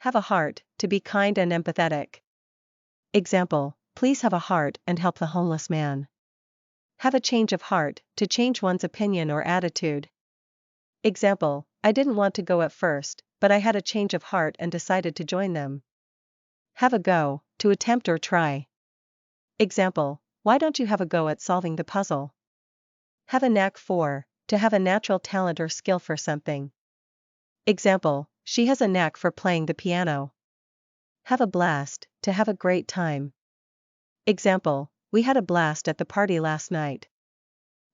Have a heart, to be kind and empathetic. Example, please have a heart and help the homeless man. Have a change of heart, to change one's opinion or attitude. Example, I didn't want to go at first, but I had a change of heart and decided to join them. Have a go, to attempt or try. Example, why don't you have a go at solving the puzzle? Have a knack for, to have a natural talent or skill for something. Example, she has a knack for playing the piano. Have a blast, to have a great time. Example, we had a blast at the party last night.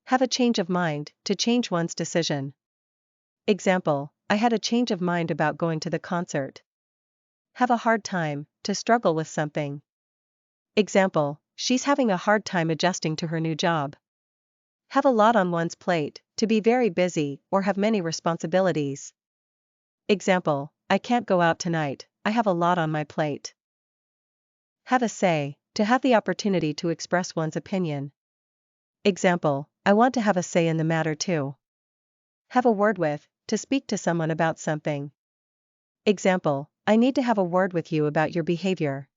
Have a change of mind, to change one's decision. Example, I had a change of mind about going to the concert. Have a hard time, to struggle with something. Example, she's having a hard time adjusting to her new job. Have a lot on one's plate, to be very busy or have many responsibilities. Example, I can't go out tonight, I have a lot on my plate. Have a say, to have the opportunity to express one's opinion. Example, I want to have a say in the matter too. Have a word with, to speak to someone about something. Example, I need to have a word with you about your behavior.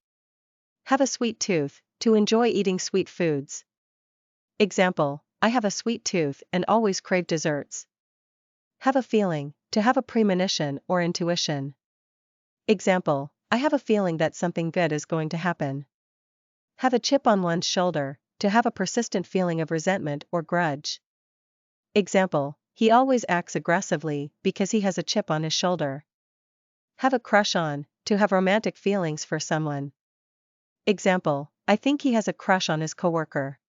Have a sweet tooth, to enjoy eating sweet foods. Example, I have a sweet tooth and always crave desserts. Have a feeling, to have a premonition or intuition. Example, I have a feeling that something good is going to happen. Have a chip on one's shoulder, to have a persistent feeling of resentment or grudge. Example, he always acts aggressively because he has a chip on his shoulder. Have a crush on, to have romantic feelings for someone. Example, I think he has a crush on his coworker.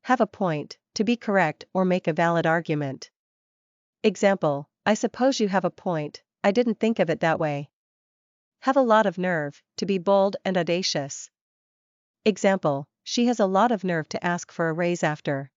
Have a point, to be correct or make a valid argument. Example, I suppose you have a point, I didn't think of it that way. Have a lot of nerve, to be bold and audacious. Example, she has a lot of nerve to ask for a raise after.